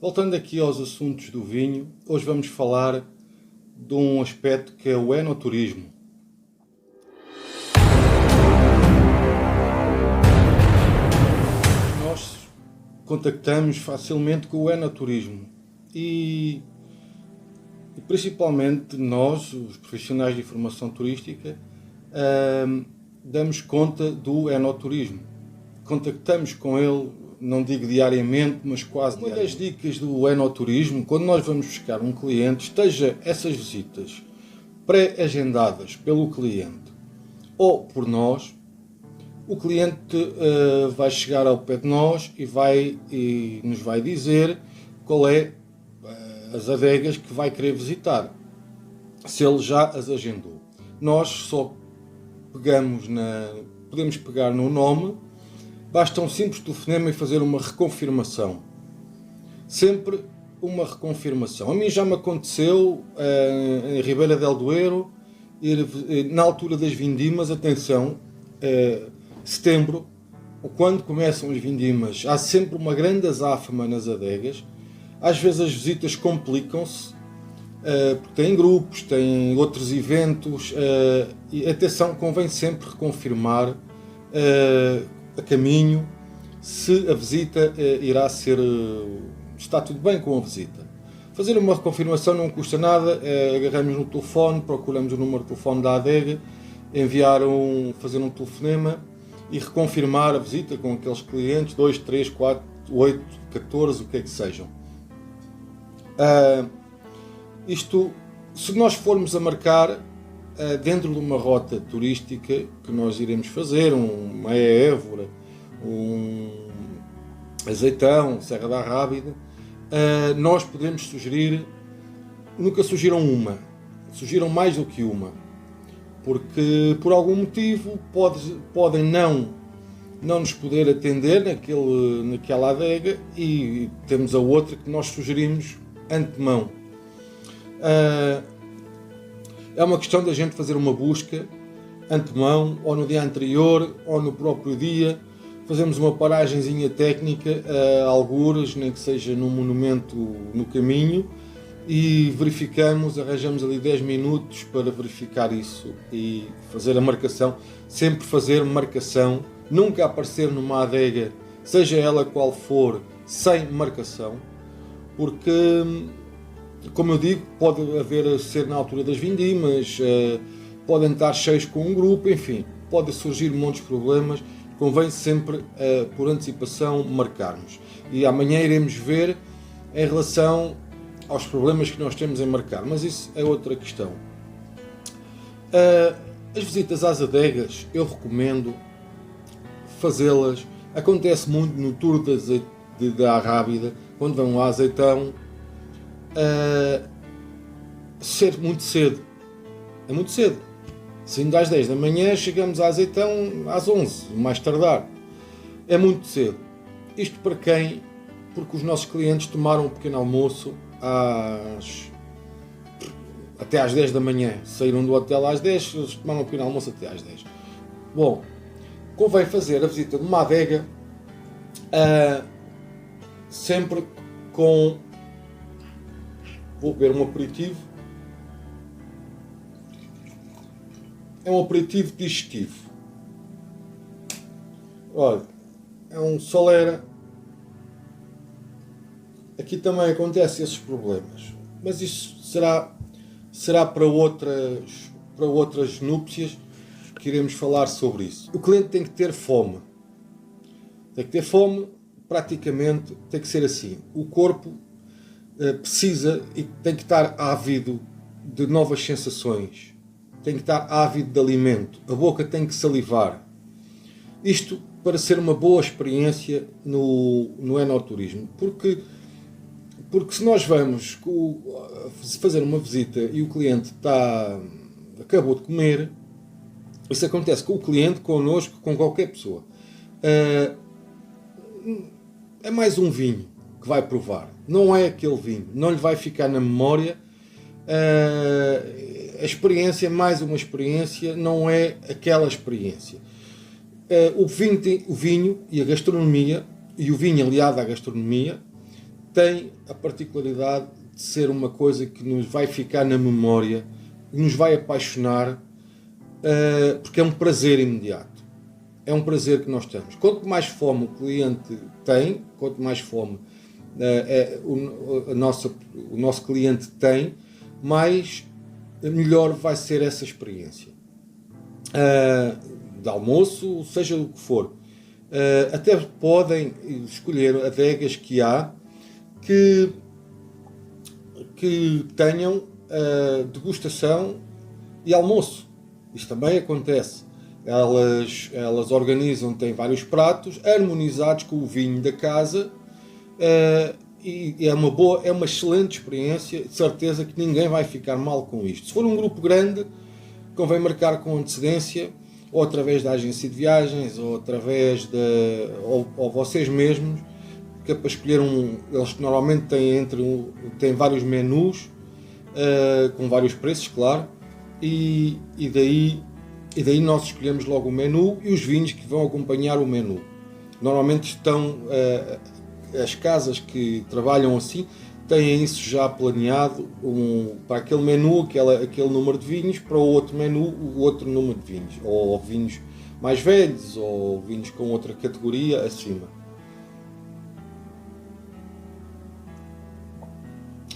Voltando aqui aos assuntos do vinho, hoje vamos falar de um aspecto que é o enoturismo. Nós contactamos facilmente com o enoturismo e principalmente nós, os profissionais de informação turística, damos conta do enoturismo. Contactamos com ele, não digo diariamente, mas quase diariamente. Uma das dicas do enoturismo, quando nós vamos buscar um cliente, esteja essas visitas pré-agendadas pelo cliente ou por nós, o cliente vai chegar ao pé de nós e nos vai dizer qual é as adegas que vai querer visitar, se ele já as agendou. Nós só podemos pegar no nome. Basta um simples telefonema e fazer uma reconfirmação. Sempre uma reconfirmação. A mim já me aconteceu em Ribeira del Duero, na altura das vindimas, atenção, setembro, quando começam as vindimas, há sempre uma grande azáfama nas adegas. Às vezes as visitas complicam-se, porque têm grupos, têm outros eventos, e atenção, convém sempre reconfirmar a caminho se a visita está tudo bem com a visita. Fazer uma reconfirmação não custa nada, agarramos no telefone, procuramos o número de telefone da adega, fazer um telefonema e reconfirmar a visita com aqueles clientes, 2, 3, 4, 8, 14, o que é que sejam. Se nós formos a marcar dentro de uma rota turística que nós iremos fazer, uma Évora, um Azeitão, Serra da Rábida, nós podemos sugerir, nunca sugiram uma, sugiram mais do que uma, porque por algum motivo podem não nos poder atender naquela adega e temos a outra que nós sugerimos antemão. É uma questão da gente fazer uma busca antemão, ou no dia anterior, ou no próprio dia. Fazemos uma paragenzinha técnica, algures, nem que seja num monumento no caminho, e arranjamos ali 10 minutos para verificar isso e fazer a marcação. Sempre fazer marcação, nunca aparecer numa adega, seja ela qual for, sem marcação, porque, como eu digo, pode ser na altura das vindimas, podem estar cheios com um grupo, enfim, pode surgir montes de problemas. Convém sempre, por antecipação, marcarmos. E amanhã iremos ver em relação aos problemas que nós temos em marcar, mas isso é outra questão. As visitas às adegas, eu recomendo fazê-las. Acontece muito no Tour da Rábida, quando vão a Azeitão, ser muito cedo. É muito cedo. Saindo às 10 da manhã, chegamos a Azeitão às 11, mais tardar. É muito cedo. Isto para quem? Porque os nossos clientes tomaram um pequeno almoço até às 10 da manhã. Saíram do hotel às 10, eles tomaram um pequeno almoço até às 10. Bom, convém fazer a visita de uma adega sempre com... Vou beber um aperitivo. É um aperitivo digestivo. Olha, é um Solera. Aqui também acontecem esses problemas, mas isso será para outras núpcias que iremos falar sobre isso. O cliente tem que ter fome. Tem que ter fome, praticamente tem que ser assim. O corpo precisa e tem que estar ávido de novas sensações. Tem que estar ávido de alimento, a boca tem que salivar. Isto para ser uma boa experiência no enoturismo, porque se nós vamos fazer uma visita e o cliente acabou de comer, isso acontece com o cliente, connosco, com qualquer pessoa. É mais um vinho que vai provar, não é aquele vinho, não lhe vai ficar na memória. A experiência, mais uma experiência, não é aquela experiência. O vinho e a gastronomia, e o vinho aliado à gastronomia, tem a particularidade de ser uma coisa que nos vai ficar na memória, nos vai apaixonar, porque é um prazer imediato. É um prazer que nós temos. Quanto mais fome o cliente tem, quanto mais fome o nosso cliente tem, mais melhor vai ser essa experiência. De almoço, seja o que for. Até podem escolher adegas que há que tenham degustação e almoço. Isto também acontece. Elas organizam, têm vários pratos harmonizados com o vinho da casa, e é uma excelente experiência. De certeza que ninguém vai ficar mal com isto. Se for um grupo grande, convém marcar com antecedência, ou através da agência de viagens, ou através ou vocês mesmos, que é para escolher eles normalmente têm vários menus, com vários preços, claro, e daí nós escolhemos logo o menu e os vinhos que vão acompanhar o menu. Normalmente estão as casas que trabalham assim têm isso já planeado, para aquele menu aquele número de vinhos, para o outro menu o outro número de vinhos, ou vinhos mais velhos ou vinhos com outra categoria acima.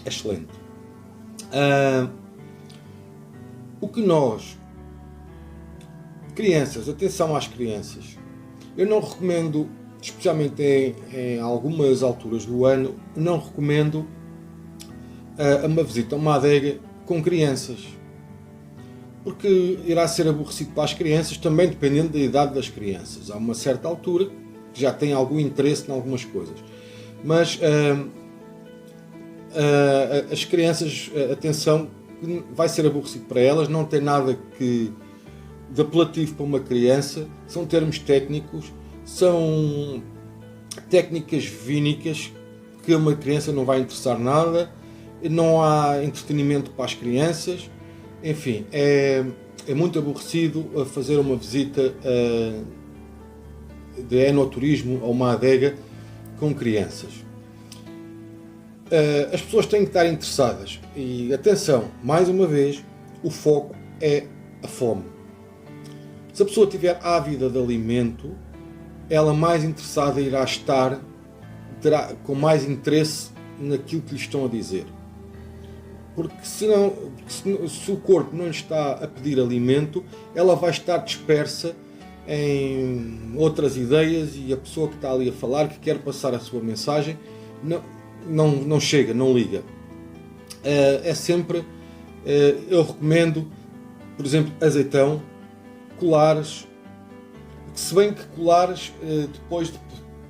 Excelente. O que crianças, atenção às crianças, eu não recomendo, especialmente em algumas alturas do ano, não recomendo uma visita a uma adega com crianças, porque irá ser aborrecido para as crianças, também dependendo da idade das crianças. Há uma certa altura que já têm algum interesse em algumas coisas, mas as crianças, atenção, vai ser aborrecido para elas, não tem nada de apelativo para uma criança, são termos técnicos, são técnicas vínicas que a uma criança não vai interessar nada, não há entretenimento para as crianças, enfim, é muito aborrecido a fazer uma visita de enoturismo a uma adega com crianças. As pessoas têm que estar interessadas e, atenção, mais uma vez, o foco é a fome. Se a pessoa estiver ávida de alimento, ela mais interessada irá estar, terá com mais interesse naquilo que lhe estão a dizer. Porque se o corpo não lhe está a pedir alimento, ela vai estar dispersa em outras ideias e a pessoa que está ali a falar, que quer passar a sua mensagem, não chega, não liga. É sempre, eu recomendo, por exemplo, azeitão, colares, se bem que colares, depois de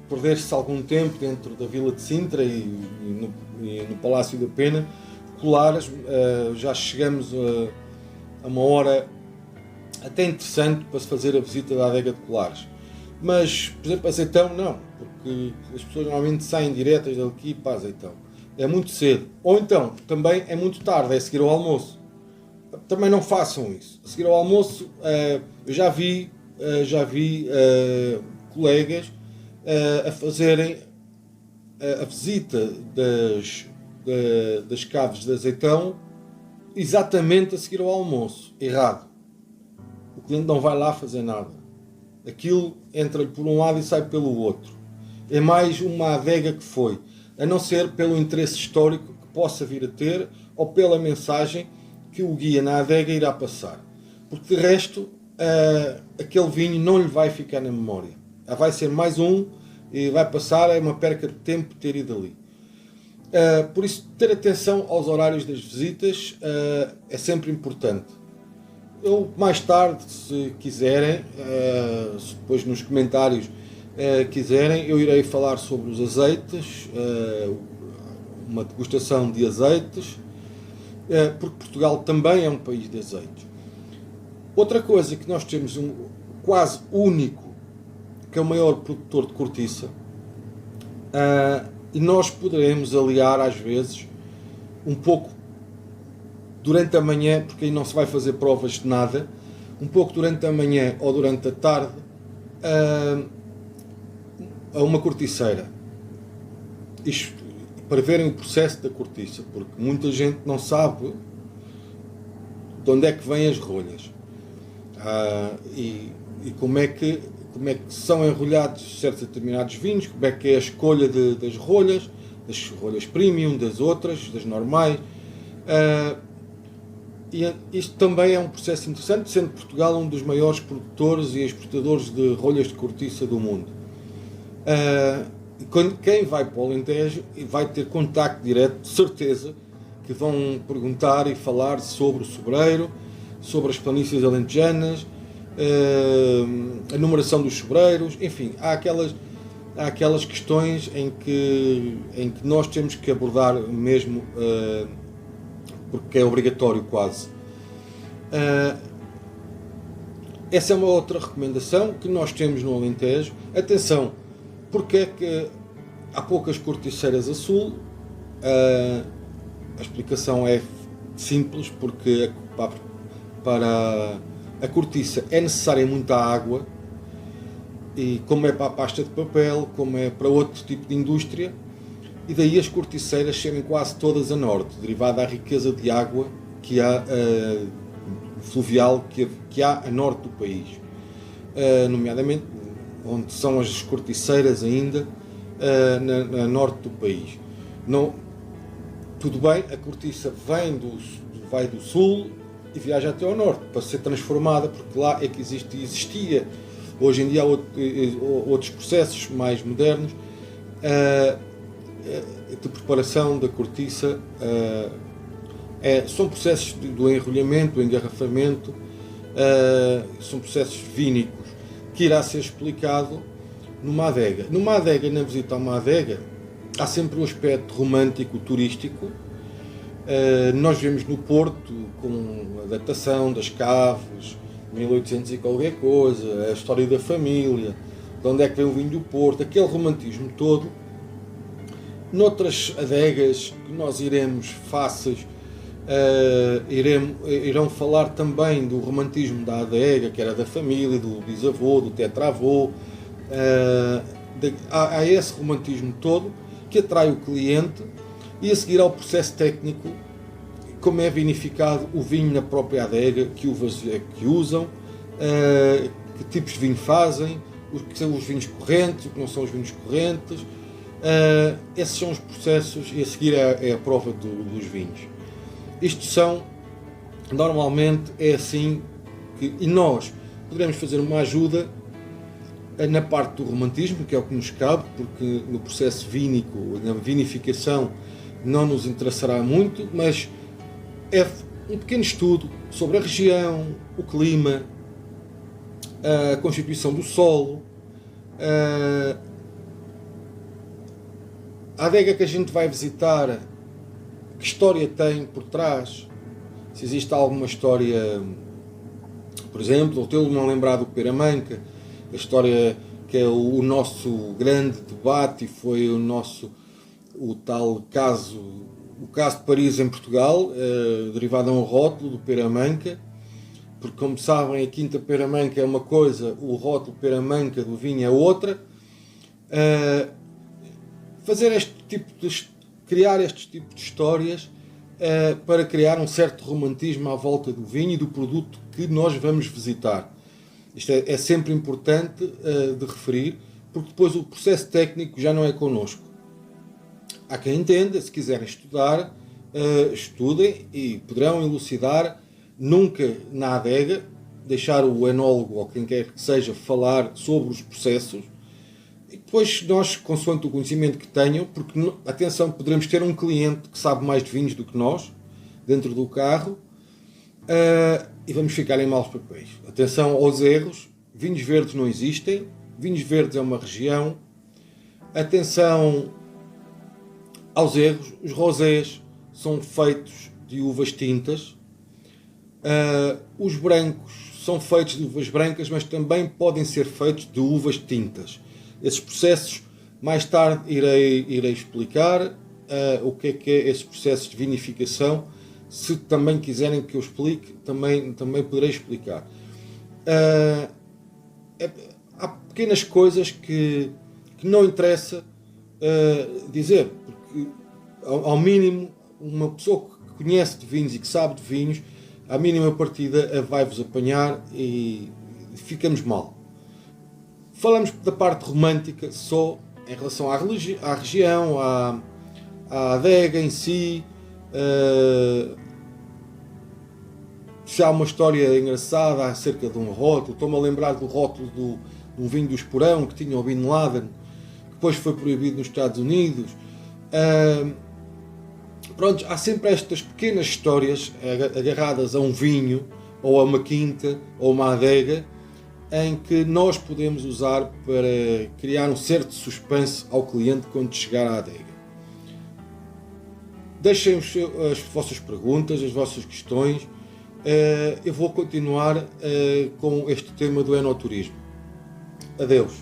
perder-se algum tempo dentro da Vila de Sintra e no Palácio da Pena, colares, já chegamos a uma hora até interessante para se fazer a visita da adega de colares. Mas, por exemplo, azeitão não, porque as pessoas normalmente saem diretas daqui para azeitão. É muito cedo. Ou então, também é muito tarde, é a seguir ao almoço. Também não façam isso. A seguir ao almoço, eu já vi colegas a fazerem a visita das caves de azeitão exatamente a seguir ao almoço. Errado. O cliente não vai lá fazer nada. Aquilo entra-lhe por um lado e sai pelo outro. É mais uma adega que foi, a não ser pelo interesse histórico que possa vir a ter ou pela mensagem que o guia na adega irá passar. Porque de resto, aquele vinho não lhe vai ficar na memória. Vai ser mais um e vai passar, é uma perca de tempo ter ido ali. Por isso, ter atenção aos horários das visitas é sempre importante. Eu, mais tarde, se quiserem, se depois nos comentários quiserem, eu irei falar sobre os azeites, uma degustação de azeites, porque Portugal também é um país de azeites. Outra coisa que nós temos quase único, que é o maior produtor de cortiça, e nós poderemos aliar às vezes um pouco durante a manhã, porque aí não se vai fazer provas de nada, um pouco durante a manhã ou durante a tarde a uma corticeira. Isto para verem o processo da cortiça, porque muita gente não sabe de onde é que vêm as rolhas e como é que são enrolhados certos determinados vinhos, como é que é a escolha das rolhas premium, das outras, das normais. E isto também é um processo interessante, sendo Portugal um dos maiores produtores e exportadores de rolhas de cortiça do mundo. Quem vai para o Alentejo vai ter contacto direto, de certeza, que vão perguntar e falar sobre o sobreiro, sobre as planícies alentejanas, a numeração dos sobreiros, enfim, há aquelas questões em que nós temos que abordar mesmo, porque é obrigatório quase. Essa é uma outra recomendação que nós temos no Alentejo. Atenção, porque é que há poucas corticeiras a sul? A explicação é simples, porque para a cortiça é necessária muita água, e como é para a pasta de papel, como é para outro tipo de indústria, e daí as corticeiras serem quase todas a norte, derivada da riqueza de água que há, fluvial que há a norte do país, nomeadamente onde são as corticeiras ainda, na norte do país. Não, tudo bem, a cortiça vai do sul e viaja até ao norte para ser transformada, porque lá é que existia. Hoje em dia há outros processos mais modernos de preparação da cortiça. São processos do enrolhamento, do engarrafamento, são processos vínicos que irá ser explicado numa adega. Numa adega, na visita a uma adega, há sempre um aspecto romântico, turístico. Nós vemos no Porto, com a datação das caves, 1800 e qualquer coisa, a história da família, de onde é que vem o vinho do Porto, aquele romantismo todo. Noutras adegas que nós iremos fáceis, irão falar também do romantismo da adega, que era da família, do bisavô, do tetravô. Há esse romantismo todo que atrai o cliente, e a seguir ao processo técnico, como é vinificado o vinho na própria adega, que uvas é que usam, que tipos de vinho fazem, o que são os vinhos correntes, o que não são os vinhos correntes. Esses são os processos, e a seguir é a prova dos vinhos. Isto normalmente é assim, e nós poderemos fazer uma ajuda na parte do romantismo, que é o que nos cabe, porque no processo vínico, na vinificação, não nos interessará muito, mas é um pequeno estudo sobre a região, o clima, a constituição do solo, a adega que a gente vai visitar, que história tem por trás, se existe alguma história, por exemplo, estou-me a lembrar do Peramanca, a história que é o nosso grande debate, e foi o tal caso, o caso de Paris em Portugal, derivado a um rótulo do Peramanca, porque, como sabem, a Quinta Peramanca é uma coisa, o rótulo Peramanca do vinho é outra. Criar este tipo de histórias para criar um certo romantismo à volta do vinho e do produto que nós vamos visitar. Isto é sempre importante de referir, porque depois o processo técnico já não é connosco. Há quem entenda, se quiserem estudar, estudem, e poderão elucidar, nunca na adega, deixar o enólogo ou quem quer que seja falar sobre os processos, e depois nós, consoante o conhecimento que tenham, porque, atenção, poderemos ter um cliente que sabe mais de vinhos do que nós, dentro do carro, e vamos ficar em maus papéis. Atenção aos erros, vinhos verdes não existem, vinhos verdes é uma região. Atenção aos erros, os rosés são feitos de uvas tintas, os brancos são feitos de uvas brancas, mas também podem ser feitos de uvas tintas. Esses processos, mais tarde irei explicar o que é esses processos de vinificação. Se também quiserem que eu explique, também poderei explicar. Há pequenas coisas que não interessa dizer, porque ao mínimo, uma pessoa que conhece de vinhos e que sabe de vinhos, à mínima partida vai-vos apanhar e ficamos mal. Falamos da parte romântica só em relação à região, à adega em si. Se há uma história engraçada acerca de um rótulo, estou-me a lembrar do rótulo de um vinho do Esporão que tinha o Bin Laden, que depois foi proibido nos Estados Unidos. Pronto, há sempre estas pequenas histórias agarradas a um vinho, ou a uma quinta, ou uma adega, em que nós podemos usar para criar um certo suspense ao cliente quando chegar à adega. Deixem as vossas perguntas, as vossas questões. Eu vou continuar com este tema do enoturismo. Adeus.